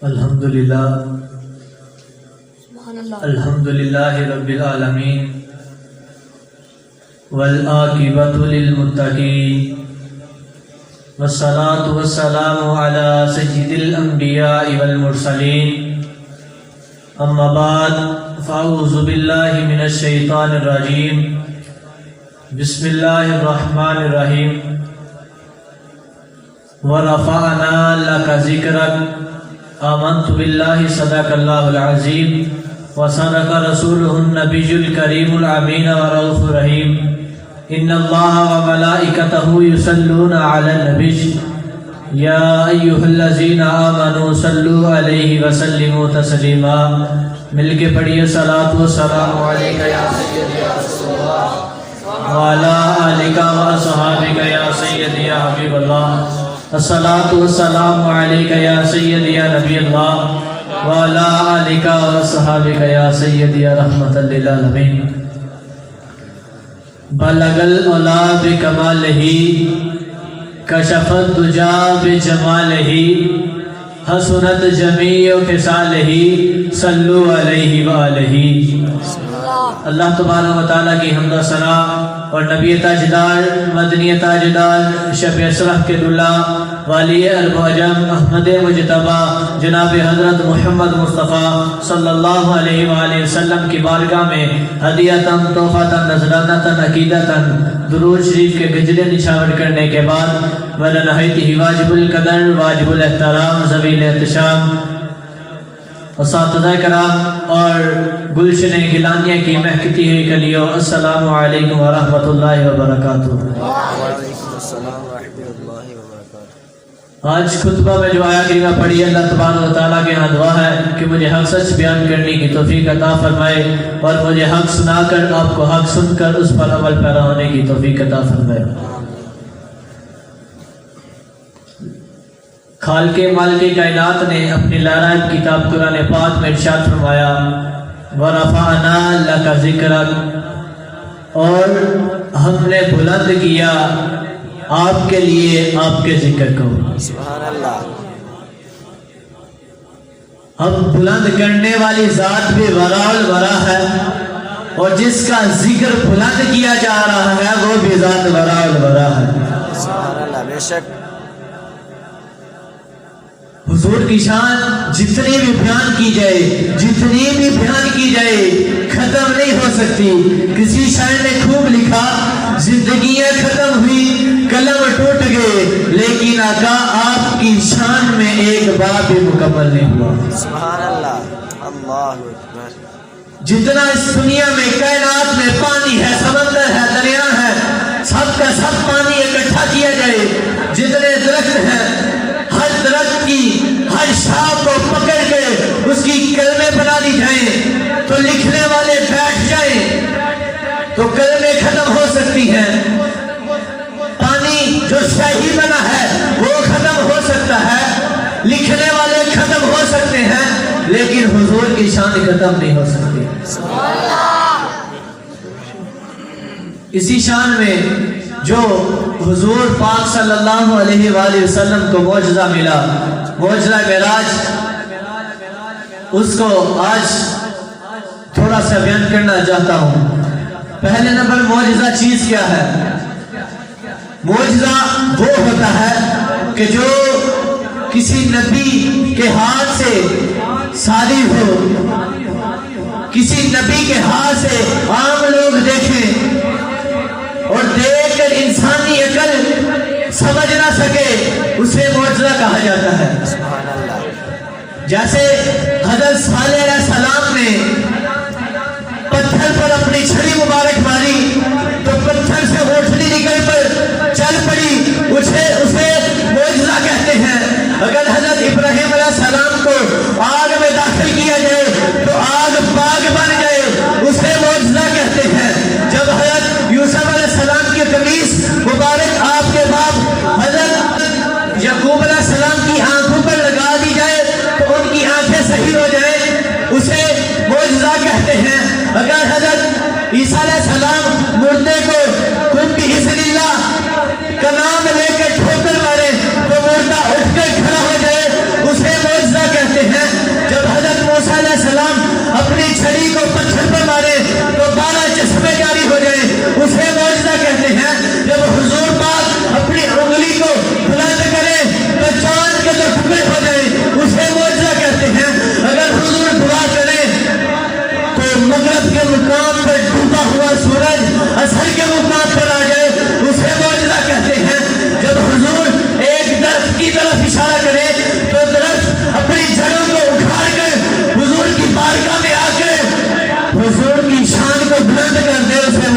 الحمدللہ رب العالمین والعاقبۃ للمتقین والصلاة والسلام علی سید الانبیاء والمرسلین اما بعد فاعوذ باللہ من الشیطان الرجیم بسم اللہ الرحمن الرحیم ورفعنا لک ذکرک آمنت باللہ صدق اللہ العظیم وصدق رسولہ النبی الکریم الامین ورؤوف الرحیم ان اللہ وملائکتہ یصلون علی النبی یا ایہا الذین آمنوا صلوا علیہ وسلموا تسلیما۔ مل کے پڑھیے صلاۃ والسلام علیک یا سیدی یا رسول اللہ وعلی آلک واصحابک یا سیدی یا حبیب اللہ۔ الصلاۃ والسلام علیک یا سیدی یا نبی اللہ وعلی آلک واصحابک یا سیدی یا رحمۃ للعالمین۔ بلغ العلا بکمالہ کشف الدجا بجمالہ حسنت جمیع خصالہ صلو علیہ وآلہ۔ اللہ تبارک و تعالیٰ کی حمد و ثنا اور نبی تاجدار مدنی تاجدار شب اشرف کے دلہ والی المعجم احمد مجتبی جناب حضرت محمد مصطفیٰ صلی اللہ علیہ وآلہ وسلم کی بارگاہ میں ہدیۃً تحفۃً نذرانۃً عقیدۃً درود شریف کے گجرے نچھاور کرنے کے بعد ولا نہایت ہی واجب القدر واجب الاحترام ذوی الاحتشام اساتذہ کرام اور گلشن گیلانیہ کی مہکتی ہوئی کلیوں، السلام علیکم ورحمۃ اللہ وبرکاتہ۔ وعلیکم السلام ورحمۃ اللہ وبرکاتہ۔ آج خطبہ میں جو آیت کریمہ پڑھی ہے، اللہ تبارک و تعالیٰ کے ہاں دعا ہے کہ مجھے حق سچ بیان کرنے کی توفیق عطا فرمائے اور مجھے حق سنا کر آپ کو حق سن کر اس پر عمل پیرا ہونے کی توفیق عطا فرمائے۔ خالق مالک کائنات نے اپنی لارائب کتاب قرآن پاک میں ارشاد فرمایا وَرَفَعْنَا لَكَ ذِكْرَكَ، اور ہم نے بلند کیا آپ کے لیے آپ کے ذکر کو۔ سبحان اللہ۔ ہم بلند کرنے والی ذات بھی ورا الورا ہے اور جس کا ذکر بلند کیا جا رہا ہے وہ بھی ذات ورا الورا ہے۔ سبحان اللہ، بے شک۔ حضور کی شان جتنی بھی بیان کی جائے ختم نہیں ہو سکتی۔ کسی شاعر نے خوب لکھا زندگیاں ختم ہوئی قلم ٹوٹ گئے لیکن آقا آپ کی شان میں ایک باب بھی مکمل نہیں ہوا۔ سبحان اللہ، اللہ اکبر۔ جتنا اس دنیا میں کائنات میں پانی ہے، سمندر ہے، دریا ہے، سب کا سب پانی اکٹھا کیا جائے، جتنے درخت ہیں ہر درخت کی ہر شاخ کو پکڑ کے اس کی کلمیں بنا دی جائیں تو لکھنے والے بیٹھ جائیں تو کلمیں ختم ہو سکتی ہیں۔ پانی جو شاہی بنا ہے وہ ختم ہو سکتا ہے، لکھنے والے ختم ہو سکتے ہیں لیکن حضور کی شان ختم نہیں ہو سکتی۔ اسی شان میں جو حضور پاک صلی اللہ علیہ وآلہ وسلم کو معجزہ ملا، معجزہ معراج، اس کو آج تھوڑا سا بیان کرنا چاہتا ہوں۔ پہلے نمبر معجزہ چیز کیا ہے؟ معجزہ وہ ہوتا ہے کہ جو کسی نبی کے ہاتھ سے صادر ہو، کسی نبی کے ہاتھ سے عام لوگ دیکھیں اور دیکھ کر انسانی عقل سمجھ نہ سکے، اسے معجزہ کہا جاتا ہے۔ جیسے حضرت صالح علیہ السلام نے پتھر پر اپنی چھڑی مبارک ماری تو پتھر سے روشنی نکل کر چل پڑی، اسے معجزہ کہتے ہیں۔ اگر حضرت ابراہیم علیہ السلام کو آگ میں داخل کیا جائے تو آگ باغ بن جائے، اسے معجزہ کہتے ہیں۔ جب حضرت یوسف علیہ السلام کی قمیص مبارک آپ کے باپ حضرت یعقوب علیہ السلام کی آنکھوں پر لگا دی جائے تو ان کی آنکھیں صحیح ہو جائے، اسے معجزہ کہتے ہیں۔ اگر حضرت عیسیٰ علیہ السلام مردے کو کن بِإِذْنِ اللہ کا نام لے کر ٹھوکر مارے تو مردہ اٹھ کر کھڑا ہو جائے،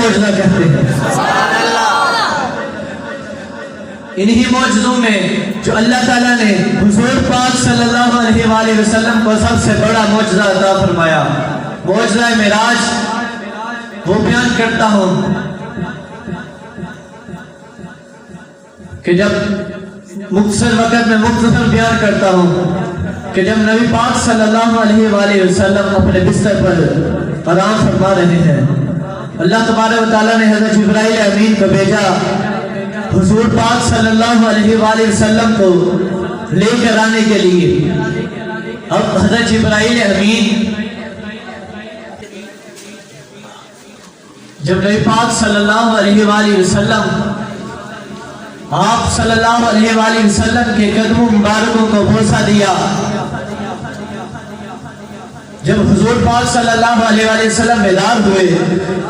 معجزہ کہتے ہیں۔ انہی معجزوں میں جو اللہ تعالیٰ نے حضور پاک صلی اللہ علیہ وآلہ وسلم کو سب سے بڑا معجزہ عطا فرمایا، معجزہ معراج، وہ بیان کرتا ہوں کہ جب مختصر وقت میں مختصر بیان کرتا ہوں کہ جب نبی پاک صلی اللہ علیہ وآلہ وسلم اپنے بستر پر آرام فرما رہے ہیں، اللہ تبارک و تعالیٰ نے حضرت جبرائیل امین کو بھیجا حضور پاک صلی اللہ علیہ وآلہ وسلم کو لے کر آنے کے لیے۔ اب حضرت جبرائیل امین جب نبی پاک صلی اللہ علیہ وآلہ وسلم آپ صلی اللہ علیہ وآلہ وسلم کے قدموں مبارکوں کو بوسہ دیا، جب حضور پاک صلی اللہ علیہ وآلہ وسلم بیدار ہوئے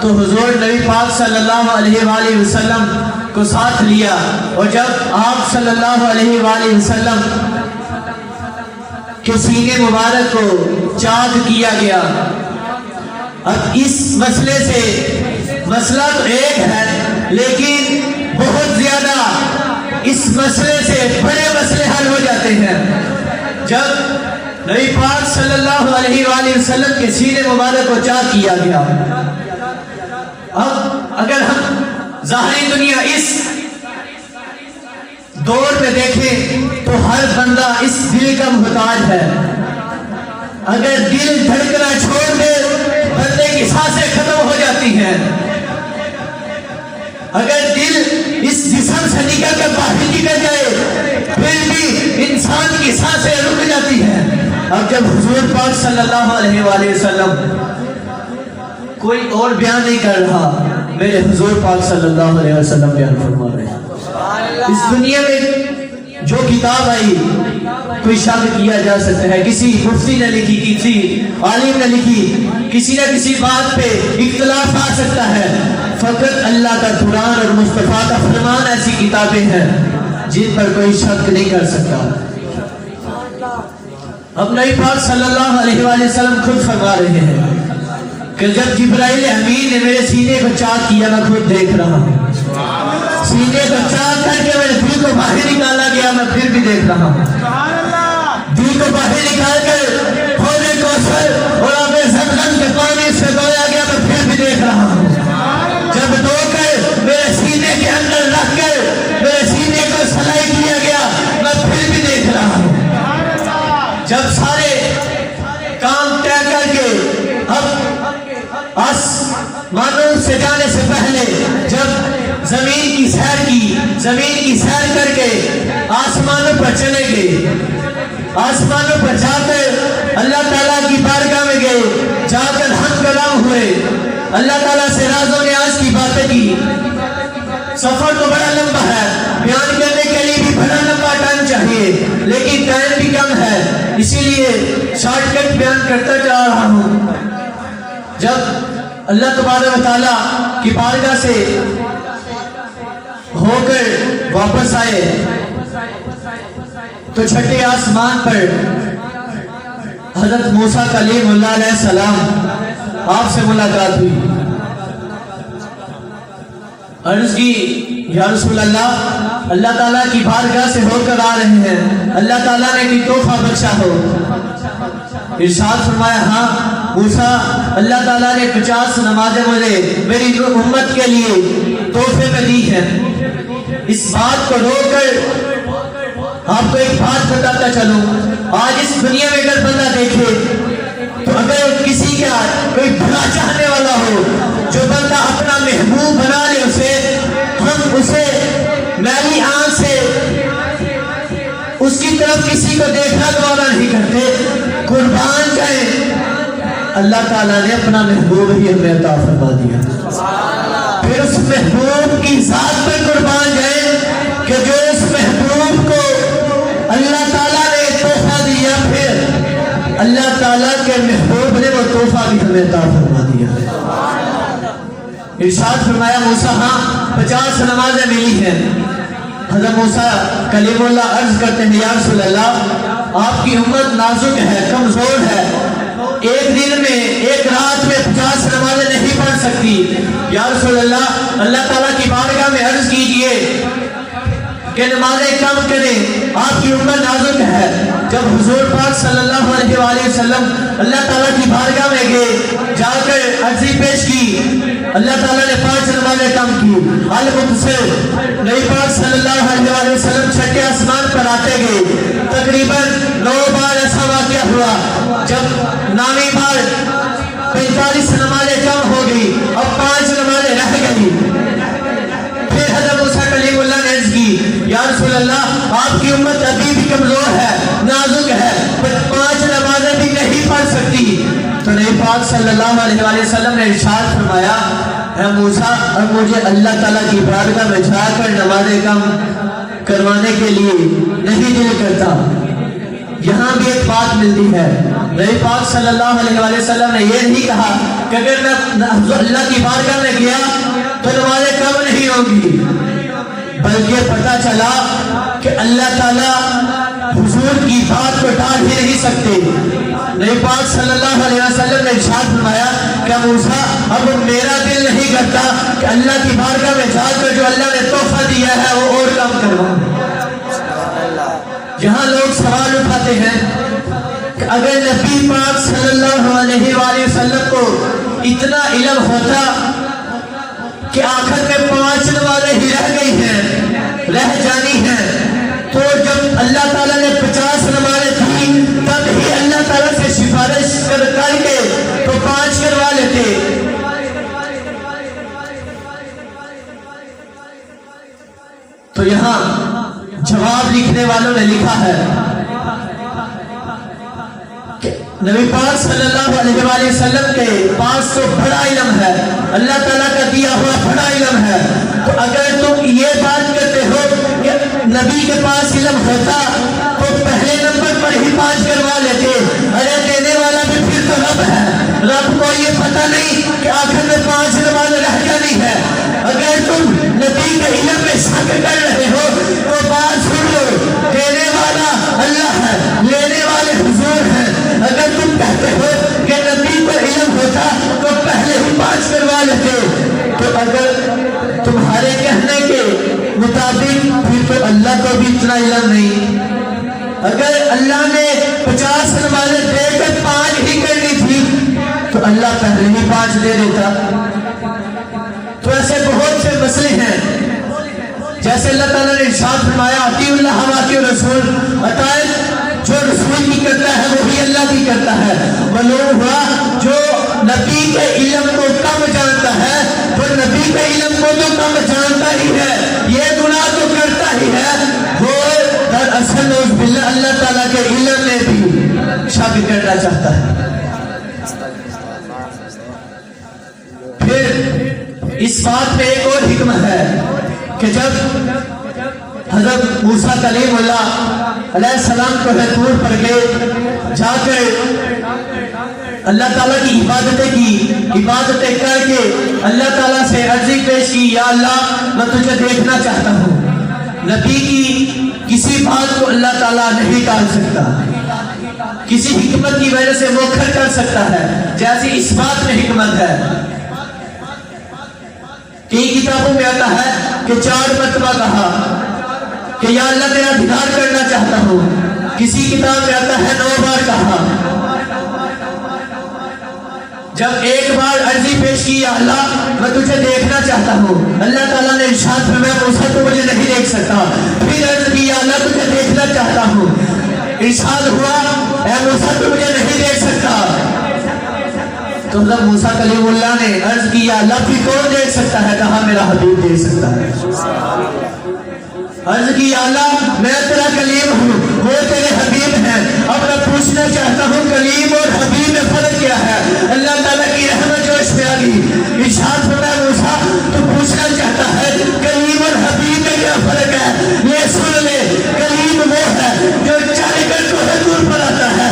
تو حضور نبی پاک صلی اللہ علیہ وآلہ وسلم کو ساتھ لیا، اور جب آپ صلی اللہ علیہ وآلہ وسلم کے سینے مبارک کو چاک کیا گیا۔ اب اس مسئلے سے، مسئلہ تو ایک ہے لیکن بہت زیادہ اس مسئلے سے بڑے مسئلے حل ہو جاتے ہیں۔ جب نبی پاک صلی اللہ علیہ وآلہ وسلم کے سینے مبارک کو چاک کیا گیا، اب اگر ہم ظاہری دنیا اس دور میں دیکھیں تو ہر بندہ اس دل کا محتاج ہے۔ اگر دل دھڑکنا چھوڑ دے بندے کی سانسیں ختم ہو جاتی ہیں، اگر دل اس جسم سے نکل کر باہر نکل جائے پھر بھی انسان کی سانسیں رک جاتی ہیں۔ اب جب حضور پاک صلی اللہ علیہ وآلہ وسلم کوئی اور بیان نہیں کر رہا، میرے حضور پاک صلی اللہ علیہ وسلم بیان فرما رہے ہیں۔ اس دنیا میں جو کتاب آئی کوئی شک کیا جا سکتا ہے، کسی مفتی نے لکھی، کسی عالم نے لکھی، کسی نہ کسی بات پہ اختلاف آ سکتا ہے، فقط اللہ کا قرآن اور مصطفیٰ کا فرمان ایسی کتابیں ہیں جن پر کوئی شک نہیں کر سکتا۔ اب نبی پاک صلی اللہ علیہ وآلہ وسلم خود فرما رہے ہیں کہ جب جبرائیل امین نے میرے سینے کو چاک کیا، میں خود دیکھ رہا ہوں، سینے کو چاک کر کے میرے دل کو باہر نکالا گیا، میں پھر بھی دیکھ رہا ہوں، دل کو باہر نکال کر حوض کوثر اور آب زمزم کے پانی سے دھویا گیا، میں پھر بھی دیکھ رہا ہوں، جب دھو کر میرے سینے کے اندر رکھ کر میرے سینے کو سلائی کیا گیا، میں پھر بھی دیکھ رہا ہوں، جب سارے کام طے کر کے اب آسمانوں سے جانے سے پہلے جب زمین کی سیر کر کے آسمانوں پر چلے گئے، آسمانوں پر جا کر اللہ تعالیٰ کی بارگاہ میں گئے، جا کر ہم کلام ہوئے، اللہ تعالیٰ سے راز و نیاز کی باتیں کی۔ سفر تو بڑا لمبا ہے، بیان کرنے کے لیے بھی بڑا لمبا ٹائم چاہیے، لیکن ٹائم بھی کم ہے، اسی لیے شارٹ کٹ بیان کرتا جا رہا ہوں۔ جب اللہ تبارک و تعالیٰ کی بارگاہ سے ہو کر واپس آئے تو چھٹے آسمان پر حضرت موسیٰ کلیم اللہ علیہ السلام آپ سے ملاقات ہوئی۔ عرض کی یا رسول اللہ، اللہ تعالیٰ کی بارگاہ سے ہو کر آ رہے ہیں، اللہ تعالیٰ نے کوئی تحفہ بخشا ہو؟ ارشاد فرمایا ہاں موسیٰ، اللہ تعالیٰ نے 50 نمازیں مجھے میری امت کے لیے تحفے میں دی ہیں۔ اس بات کو روک کر آپ کو ایک بات بتاتا چلوں، آج اس دنیا میں اگر بندہ دیکھے تو اگر کسی کا کوئی بھلا چاہنے والا ہو، جو بندہ اپنا محبوب بنا لے ہم اسے میلی آنکھ سے اس کی طرف کسی کو دیکھنا گوارا نہیں کرتے، قربان جائیں، اللہ تعالیٰ نے اپنا محبوب ہی ہمیں عطا فرما دیا، پھر اس محبوب کی ذات پر قربان جائیں کہ جو اس محبوب کو اللہ تعالیٰ نے تحفہ دیا، پھر اللہ تعالیٰ کے محبوب نے وہ تحفہ بھی ہمیں عطا فرما دیا۔ ارشاد فرمایا موسیٰ ہاں 50 نمازیں ملی ہیں۔ حضرت موسیٰ کلیم اللہ عرض کرتے ہیں یا رسول اللہ، آپ کی امت نازک ہے، کمزور ہے، ایک دن میں ایک رات میں 50 نمازیں نہیں پڑھ سکتی. یا رسول اللہ، اللہ تعالیٰ کی بارگاہ میں عرض کیجئے کہ نمازیں کم کریں، آپ کی امت نازک ہے. جب حضور پاک صلی اللہ علیہ وآلہ وسلم اللہ تعالیٰ کی بارگاہ میں گئے، جا کر عرضی پیش کی، اللہ تعالیٰ نے 5 نمازیں کم کی. المقتصر نبی پاک صلی اللہ علیہ وآلہ وسلم چھٹے آسمان پر آتے گئے. تقریباً 9 بار ایسا واقعہ ہوا. جب 9ویں بار 45 نمازیں کم ہو گئی، اب 5 نمازیں رہ گئی. پھر حضرت موسیٰ کلیم اللہ نے عرض کی، یا رسول اللہ، آپ کی امت ابھی بھی کمزور ہے، نازک ہے، 5 نمازیں بھی نہیں پڑھ سکتی. تو نبی پاک صلی اللہ علیہ وآلہ وسلم نے ارشاد فرمایا، اے موسیٰ، اب مجھے اللہ تعالیٰ کی بارگاہ میں جا کر نمازیں کم کروانے کے لیے نہیں دل کرتا. یہاں بھی ایک بات ملتی ہے، نبی پاک صلی اللہ علیہ وآلہ وسلم نے یہ نہیں کہا کہ اگر میں اللہ کی بارگاہ میں گیا تو نمازیں کم نہیں ہوگی، بلکہ پتہ چلا کہ اللہ تعالیٰ حضور کی بات کو ٹال ہی نہیں سکتے. نبی پاک صلی اللہ علیہ وسلم نے ارشاد فرمایا کہ موسیٰ، اب میرا دل نہیں کرتا کہ اللہ کی بارگاہ میں جا کر جو اللہ نے تحفہ دیا ہے وہ اور کم کرواؤں. یہاں لوگ سوال اٹھاتے ہیں کہ اگر نبی پاک صلی اللہ علیہ وآلہ وسلم کو اتنا علم ہوتا کہ آخر میں 5 نمازیں ہی رہ گئی ہیں، رہ جانی ہیں، تو جب اللہ تعالیٰ نے 50 نمازیں تھی تب ہی اللہ تعالیٰ سے سفارش کر کے تو 5 کروا لیتے. تو یہاں جواب لکھنے والوں نے لکھا ہے کہ نبی پاک صلی اللہ علیہ وآلہ وسلم کے پاس تو بڑا علم ہے، اللہ تعالیٰ کا دیا ہوا بڑا علم ہے. تو اگر تم یہ بات کرتے ہو کہ نبی کے پاس علم ہوتا تو پہلے نمبر پر ہی 5 کروا لیتے. ارے دینے والا بھی پھر تو رب ہے، رب کو یہ پتہ نہیں کہ آخر میں 5 نمازیں رہ جانی ہے. اگر تم نبی کے علم میں شک کر رہے ہو تو بات سن لو، دینے والا اللہ ہے، لینے والے حضور ہیں. اگر تم کہتے ہو کہ نبی کو علم ہوتا تو پہلے ہی 5 کروا لیتے، تو اگر تمہارے کہنے کے مطابق پھر تو اللہ کو بھی اتنا علم نہیں. اگر اللہ نے 50 نمازیں دے کر 5 ہی کرنی تھی تو اللہ پہلے ہی 5 دے دیتا. تو ایسے بہت سے مسئلے ہیں، جیسے اللہ تعالیٰ نے ارشاد فرمایا، اطیعوا اللہ واطیعوا الرسول، اطاعت جو رسول کی کرتا ہے وہی اللہ کی کرتا ہے. معلوم ہوا جو نبی کے علم کو کم جانتا ہے وہ نبی کے علم کو تو کم جانتا ہی ہے، یہ گناہ تو کرتا ہی ہے، وہ دراصل نعوذ باللہ اللہ تعالیٰ کے علم میں بھی شک کرنا چاہتا ہے. پھر اس بات میں ایک اور حکمت ہے کہ جب حضرت موسیٰ کلیم اللہ علیہ السلام کو طور پر گئے، جا کر اللہ تعالیٰ کی عبادتیں کر کے اللہ تعالیٰ سے عرضی پیش کی، یا اللہ میں تجھے دیکھنا چاہتا ہوں. نبی کی کسی بات کو اللہ تعالیٰ نہیں ٹال سکتا، کسی حکمت کی وجہ سے مؤخر کر سکتا ہے، جیسے اس بات میں حکمت ہے. کئی کتابوں میں آتا ہے کہ 4 مرتبہ کہا کہ یا اللہ تیرا دیدار کرنا چاہتا ہوں. کسی کتاب میں آتا ہے 9 بار کہا. جب ایک بار عرضی پیش کی، یا اللہ میں تجھے دیکھنا چاہتا ہوں، اللہ تعالیٰ نے ارشاد فرمایا موسیٰ تو مجھے نہیں دیکھ سکتا. پھر عرض کی، یا اللہ تجھے دیکھنا چاہتا ہوں، ارشاد ہوا اے موسیٰ تو مجھے نہیں دیکھ سکتا. تو حضرت موسیٰ کلیم اللہ نے عرض کی، یا اللہ پھر کون دیکھ سکتا ہے؟ کہا میرا حبیب دیکھ سکتا ہے. عرض کی، یا اللہ میں تیرا کلیم ہوں، وہ تیرے حبیب ہیں. اب میں پوچھنا چاہتا ہوں کلیم اور حبیب میں فرق کیا ہے؟ اللہ تعالیٰ کی رحمت جوش میں آ گئی. ارشاد فرمایا موسیٰ تو پوچھنا چاہتا ہے کلیم اور حبیب میں کیا فرق ہے؟ یہ سن لے، کلیم وہ ہے جو چل کر کوہ طور پر آتا ہے،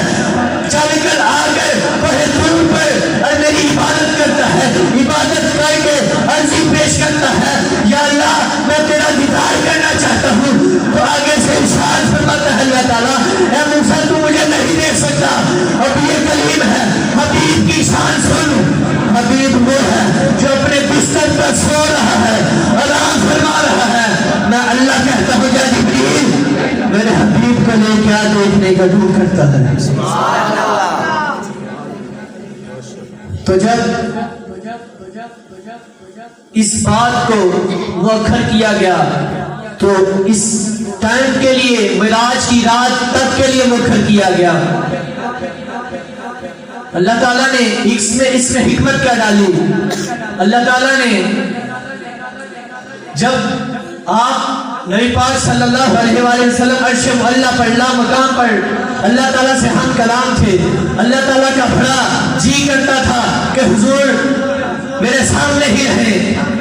چل کر آ کر کوہ طور پر اور میری عبادت کرتا ہے، عبادت کر کے عرضی پیش کرتا ہے، یا اللہ میں تیرا دیدار کرنا چاہتا ہوں. تو آگے سے ارشاد فرماتا ہے اللہ تعالیٰ، اے موسیٰ کرنے کا دور کرتا ہے. تو جب اس بات کو مؤخر کیا گیا تو اس ٹائم کے لیے معراج کی رات تک کے لیے مؤخر کیا گیا. اللہ تعالیٰ نے اس میں حکمت کیا ڈالی. اللہ تعالیٰ نے جب آپ نبی پاک صلی اللہ علیہ وآلہ وسلم عرش معلیٰ پر لا مقام پر اللہ تعالیٰ سے ہم کلام تھے. اللہ تعالیٰ کا بڑا جی کرتا تھا کہ حضور میرے سامنے ہی رہیں,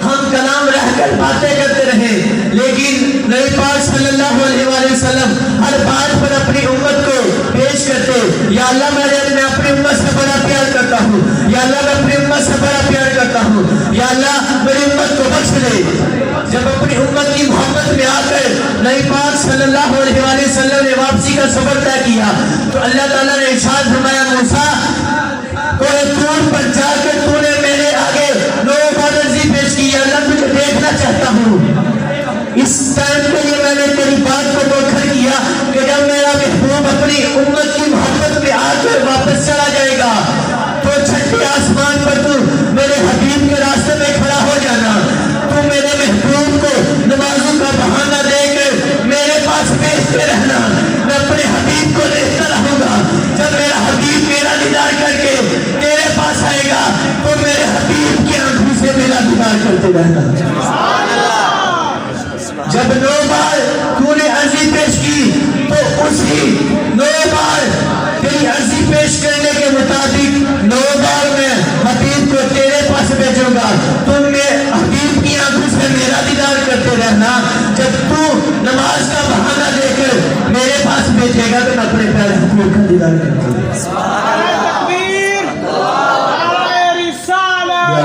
ہم کلام رہ کر باتیں کرتے رہیں. لیکن نبی پاک صلی اللہ علیہ وآلہ وسلم ہر بات پر اپنی امت کو پیش کرتے. یا اللہ میں اپنی امت سے بڑا پیار کرتا ہوں, یا اللہ میں اپنی امت سے بڑا پیار کرتا ہوں, یا اللہ میری امت کو بخش دے. جب اپنی امت کی محبت میں آ کر نبی پاک صلی اللہ علیہ وآلہ وسلم نے واپسی کا سفر طے کیا تو اللہ تعالیٰ نے ارشاد فرمایا, موسیٰ کوئی طور پر جا کر تو نے میرے آگے لوگوں پر عرضی پیش کی, اللہ تجھے دیکھنا چاہتا ہوں. اس ٹائم کے لیے میں نے تیری بات کو مؤخر کیا کہ جب میرا محبوب اپنی امت کی محبت میں آ کر واپس چلا جائے گا تو چھٹے آسمان پر تو میرے حبیب کے راستے میں کھڑا ہو جانا. تو میرے محبوب کو نمازوں کا بہانہ دے کر میرے پاس بھیجتے رہنا. میں اپنے حبیب کو دیکھتا رہوں گا. جب میرا حبیب میرا دیدار کر کے تیرے پاس آئے گا تو میرے حبیب کی آنکھوں سے میرا دیدار کرتے رہنا. جب 9 بار تو نے عرضی پیش کی تو اسی 9 بار تیری عرضی پیش کرنے کے مطابق 9 بار میں حبیب کو تیرے پاس بھیجوں گا. تم میں حبیب کی آنکھوں سے میرا دیدار کرتے رہنا. جب تو نماز کا بہانہ دے کر میرے پاس بھیجے گا تو میں اپنے پیارے حبیب کا دیدار کرتا ہوں. تکبیر, نعرہ رسالت,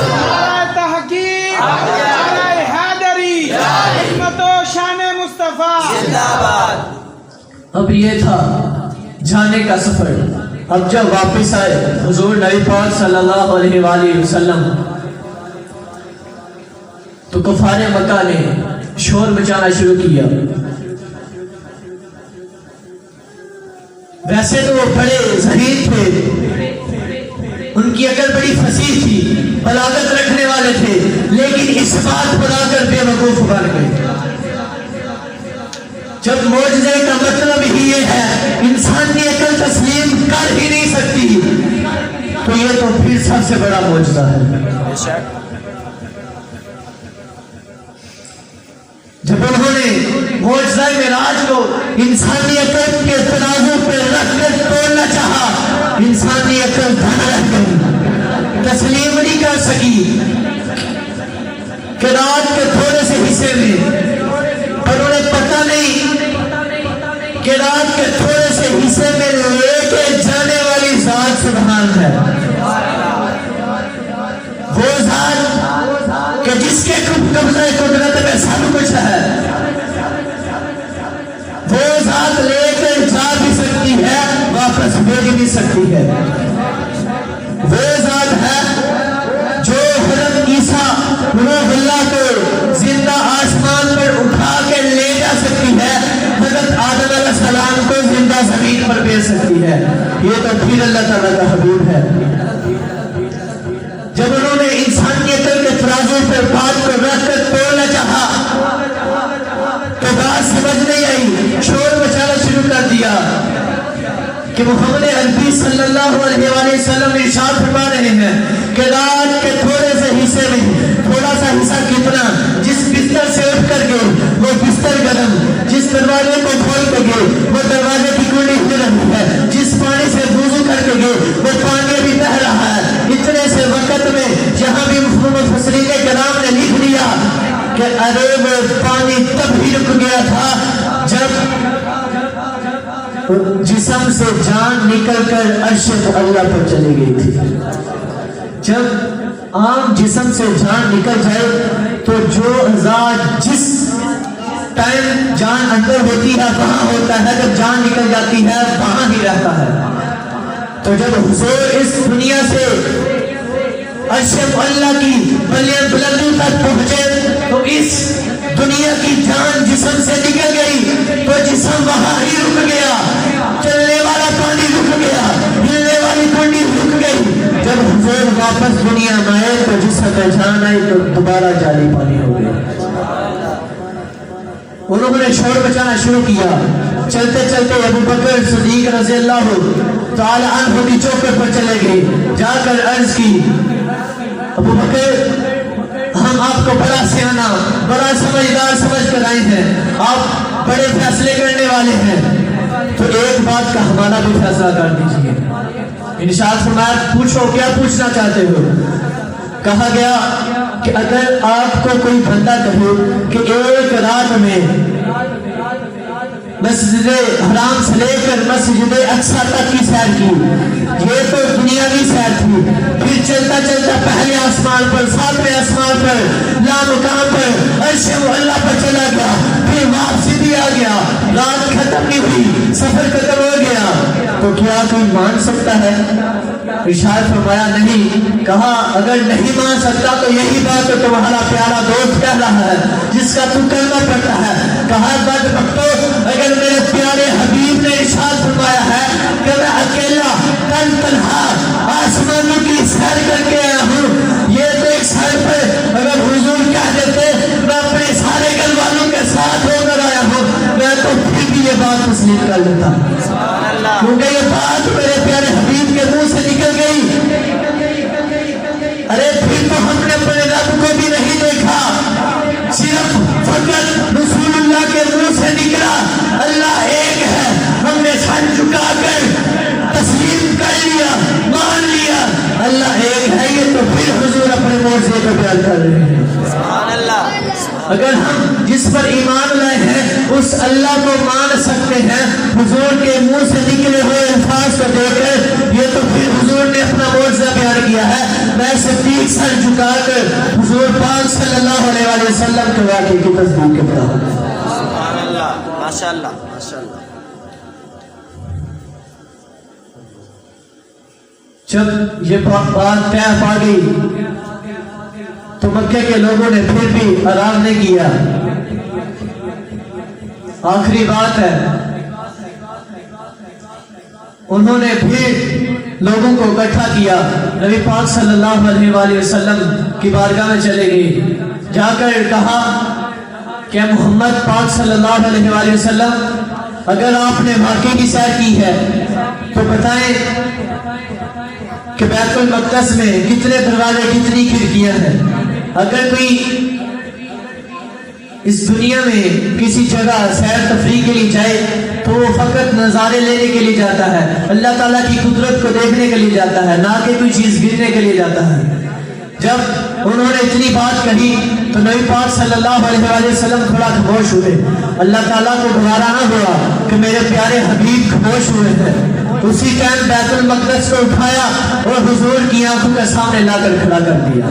نعرہ تحقیق, نعرہ حیدری, عظمت و شان مصطفیٰ. اب یہ تھا جانے کا سفر. اب جب واپس آئے حضور نبی پاک صلی اللہ علیہ وآلہ وسلم تو کفار مکہ نے شور مچانا شروع کیا. ویسے تو وہ بڑے ذہین تھے, ان کی عقل بڑی فصیح تھی, بلاغت رکھنے والے تھے, لیکن اس بات پر آ کر بے وقوف بن گئے. جب معجزے کا مطلب ہی یہ ہے انسانی عقل تسلیم کر ہی نہیں سکتی تو یہ تو پھر سب سے بڑا معجزہ ہے. جب انہوں نے معجزہ معراج کو انسانی عقل کے ترازو پہ رکھ کر توڑنا چاہا, انسانی عقل دھن رہ گئی, تسلیم نہیں کر سکی. کہ رات کے تھوڑے سے حصے میں پر انہیں پتہ نہیں کہ رات کے تھوڑے سے حصے میں لے کے جانے والی ذات سبحان ہے. وہ ذات کہ جس کے قبضہ قدرت میں سب کچھ ہے, وہ ذات لے کے جا بھی سکتی ہے واپس بھیج بھی سکتی ہے. وہ ذات ہے جو حضرت عیسیٰ روح اللہ کو زندہ آسمان پر اٹھا کے لے جا سکتی ہے, حضرت آدم علیہ السلام کو زندہ زمین پر بھیج سکتی ہے. یہ تو پھر اللہ تعالیٰ کا حبیب ہے. جب انہوں نے انسانی عقل کے ترازو پر بات کو رکھ کر توڑنا چاہا تو بات سمجھ نہیں آئی, شور مچانا شروع کر دیا کہ محمد عربی صلی اللہ علیہ وآلہ وسلم ارشاد فرما رہے ہیں کہ رات کے تھوڑے سے حصے میں تھوڑا سا حصہ کتنا, جس بستر سے اٹھ کر گئے وہ بستر گرم, جس دروازے کو کھول کے گئے وہ دروازے کی کنڈی ہل رہی ہے, جس پانی سے وضو کر کے گئے وہ پانی بھی بہہ رہا ہے. اتنے سے وقت میں یہاں بھی مفسرین کرام نے لکھ دیا کہ ارے وہ پانی تب ہی رک گیا تھا جب جسم سے جان نکل کر عرش اللہ پر چلی گئی تھی. جب عام جسم سے جان نکل جائے تو جو ذات جس ٹائم جان اندر ہوتی ہے وہاں ہوتا ہے, جب جان نکل جاتی ہے وہاں ہی رہتا ہے. تو جب حضور اس دنیا سے عرش اللہ کی بلندیوں تک پہنچے تو اس دنیا کی جان جسم سے نکل گئی تو جسم وہاں ہی رک گیا، چلنے والا پانی رک گیا، ہلنے والی کنڈی رک گئی۔ جب حضور واپس دنیا میں آئے تو جسم میں جان آئی تو دوبارہ جاری پانی ہو گیا۔ انہوں نے شور بچانا شروع کیا، چلتے چلتے ابو بکر صدیق رضی اللہ تعالی عنہ کی چوکٹ پر چلے گئے، جا کر عرض کی ابو بکر ہم آپ کو بڑا سیانا بڑا سمجھدار سمجھ کر آئے ہیں، آپ بڑے فیصلے کرنے والے ہیں، تو ایک بات کا ہمارا بھی فیصلہ کر دیجئے۔ ارشاد فرمایا پوچھو کیا پوچھنا چاہتے ہو؟ کہا گیا کہ اگر آپ کو کوئی بندہ کہے کہ ایک رات میں مسجد حرام سے لے کر مسجد اقصی تک کی سیر کی، یہ تو دنیاوی سیر تھی، پھر چلتا چلتا پہلے آسمان پر، ساتویں آسمان پر، لامقام پر، عرش معلیٰ پر چلا گیا، پھر واپسی بھی آ گیا، رات ختم نہیں ہوئی، سفر ختم ہو گیا، تو کیا کوئی مان سکتا ہے؟ ارشاد فرمایا نہیں۔ کہا اگر نہیں مان سکتا تو یہی بات تو تمہارا پیارا دوست کہہ رہا ہے جس کا تو کلمہ پڑھتا ہے۔ کہا بدبختو اگر میرے پیارے حبیب نے ارشاد فرمایا ہے کہ میں اکیلا تن تنہا آسمانوں کی سیر کر کے آیا ہوں، یہ تو ایک سائڈ پر اگر حضور کہہ دیتے میں اپنے سارے گھر والوں کے ساتھ ہو کر آیا ہوں، میں تو پھر بھی یہ بات تسلیم کر لیتا، کیونکہ یہ بات میرے پیارے حبیب کے منہ سے نکل گئی۔ ارے پھر تو ہم نے اپنے رب کو بھی نہیں دیکھا، صرف فقط رسول اللہ کے منہ سے نکلا اللہ ایک ہے، ہم نے سر جھکا کر تسلیم کر لیا، مان لیا اللہ ایک ہے، یہ تو پھر حضور اپنے معجزے کو بیان کر رہے ہیں۔ اگر ہم جس پر ایمان لائے ہیں اس اللہ کو مان سکتے ہیں حضور کے منہ سے نکلے ہوئے الفاظ کو دیکھ کر، یہ تو پھر حضور نے اپنا معجزہ بیان کیا ہے۔ میں صدیق سر جھکا کر حضور پاک صلی اللہ علیہ وآلہ وسلم کے واقعے کی تصدیق کرتا ہوں۔ سبحان اللہ، ماشاءاللہ ماشاءاللہ۔ جب یہ بات طے پا گئی تو مکہ کے لوگوں نے پھر بھی آرام نہیں کیا۔ آخری بات ہے، انہوں نے پھر لوگوں کو اکٹھا کیا، نبی پاک صلی اللہ علیہ وآلہ وسلم کی بارگاہ میں چلے گئے، جا کر کہا کہ محمد پاک صلی اللہ علیہ وآلہ وسلم اگر آپ نے واقعی کی سیر کی ہے تو بتائیں کہ بیت المقدس میں کتنے دروازے کتنی کھڑکیاں ہیں۔ اگر کوئی اس دنیا میں کسی جگہ سیر تفریح کے لیے جائے تو وہ فقط نظارے لینے کے لیے جاتا ہے، اللہ تعالیٰ کی قدرت کو دیکھنے کے لیے جاتا ہے، نہ کہ کوئی چیز گرنے کے لیے جاتا ہے۔ جب انہوں نے اتنی بات کہی تو نبی پاک صلی اللہ علیہ وآلہ وسلم تھوڑا خاموش ہوئے۔ اللہ تعالیٰ کو گوارا نہ ہوا کہ میرے پیارے حبیب خاموش ہوئے ہیں، اسی ٹائم بیت المقدس کو اٹھایا اور حضور کی آنکھوں کے سامنے لا کر کھڑا کر دیا۔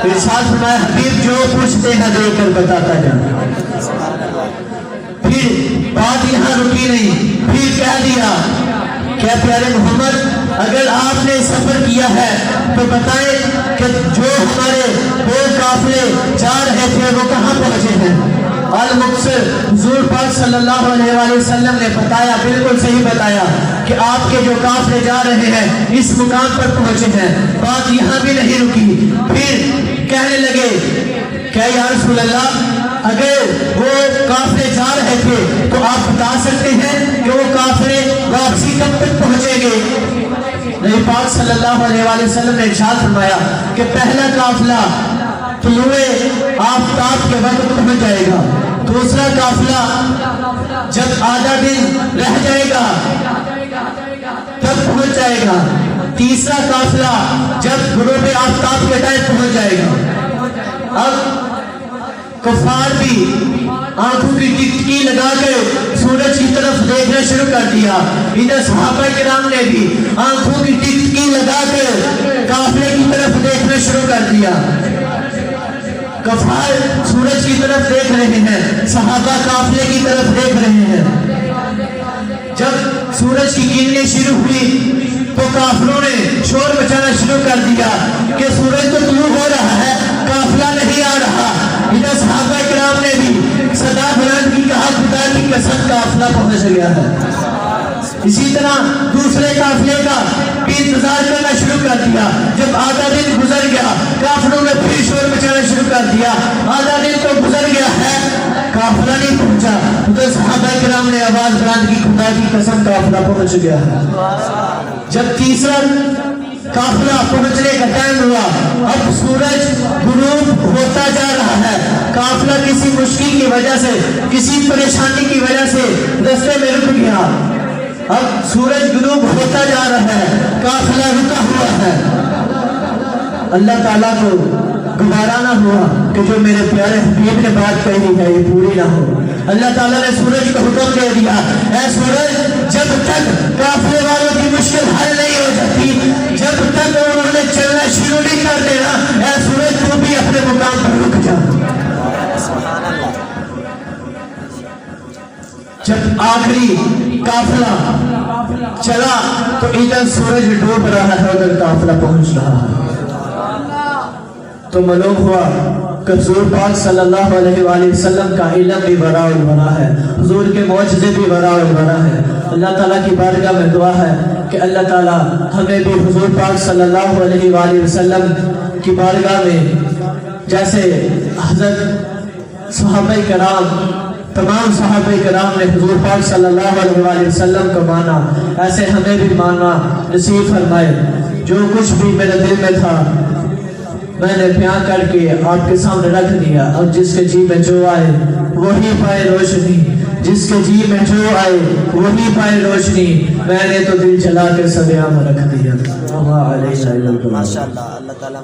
ارشاد فرمایا حبیب جو پوچھتے ہیں دے کر بتاتا جانا۔ پھر بات یہاں رکی نہیں، پھر کہہ دیا کہ پیارے محمد اگر آپ نے سفر کیا ہے تو بتائیں کہ جو ہمارے دو قافلے جا رہے تھے وہ کہاں پہنچے ہیں؟ المقصر حضور پاک صلی اللہ علیہ وآلہ وسلم نے بتایا، بالکل صحیح بتایا کہ آپ کے جو قافلے جا رہے ہیں اس مقام پر پہنچے ہیں۔ بات یہاں بھی نہیں رکی، پھر کہنے لگے کہ یا رسول اللہ اگر وہ قافلے جا رہے تھے تو آپ بتا سکتے ہیں کہ وہ قافلے واپسی کب تک پہنچیں گے؟ نبی پاک صلی اللہ علیہ وآلہ وسلم نے ارشاد فرمایا کہ پہلا قافلہ طلوع آفتاب کے وقت پہنچ جائے گا، دوسرا قافلہ جب آدھا دن رہ جائے گا تب پہنچ جائے گا، تیسرا قافلہ جب غروب آفتاب کے ٹائم پہنچ جائے گا۔ اب کفار بھی آنکھوں کی ٹکٹکی لگا کر سورج کی طرف دیکھنا شروع کر دیا، ادھر صحابہ کرام نے بھی آنکھوں کی ٹکٹکی لگا کر قافلے کی طرف دیکھنا شروع کر دیا۔ کفار سورج کی طرف دیکھ رہے ہیں، صحابہ قافلے کی طرف دیکھ رہے ہیں۔ جب سورج کی کرنیں شروع ہوئی تو کافروں نے شور مچانا شروع کر دیا کہ سورج تو طلوع ہو رہا ہے، قافلہ نہیں آ رہا۔ ادھر صحابہ کرام نے بھی کہا خدا کی قسم قافلہ پہنچ گیا ہے. اسی طرح دوسرے قافلے کا بھی انتظار کرنا شروع کر دیا. جب آدھا دن گزر گیا قافلوں نے پھر شور مچانا شروع کر دیا. آدھا دن تو گزر گیا ہے قافلہ نہیں پہنچا. تو صحابہ کرام نے آواز بلند کی خدا کی قسم قافلہ پہنچ گیا ہے. جب تیسرا قافلہ پہنچنے کا ٹائم ہوا اب سورج غروب ہوتا جا رہا ہے. قافلہ کسی مشکل کی وجہ سے کسی پریشانی کی وجہ سے رستے میں رک گیا. اب سورج غروب ہوتا جا رہا ہے قافلہ رکا ہوا ہے. اللہ تعالیٰ کو گوارا نہ ہوا کہ جو میرے پیارے حبیب نے بات کہی ہے یہ پوری نہ ہو. اللہ تعالیٰ نے سورج کو حکم دے دیا اے سورج جب تک قافلے والوں کی مشکل حل نہیں ہو جاتی جب تک انہوں نے چلنا شروع نہیں کر دینا اے سورج تو بھی اپنے مقام پر رک جا. جب آخری قافلہ چلا تو ادھر سورج ڈوب رہا ہے ادھر قافلہ پہنچ رہا ہے. تو معلوم ہوا کہ حضور پاک صلی اللہ علیہ وآلہ وسلم کا علم بھی وراء الورا ہے. حضور کے معجزے بھی وراء الورا ہے. اللہ تعالیٰ کی بارگاہ میں دعا ہے کہ اللہ تعالیٰ ہمیں بھی حضور پاک صلی اللہ علیہ وآلہ وسلم کی بارگاہ میں جیسے حضرت صحابہ کرام تمام صحابہ کرام نے حضور پاک صلی اللہ علیہ وآلہ وسلم کو مانا ایسے ہمیں بھی ماننا نصیب فرمائے. جو کچھ بھی میرے دل میں تھا میں نے بیان کر کے آپ کے سامنے رکھ دیا. اور جس کے جی میں جو آئے وہی پائے روشنی جس کے جی میں جو آئے وہی پائے روشنی. میں نے تو دل چلا کے سب یہاں رکھ دیا. ماشاءاللہ. اللہ تعالیٰ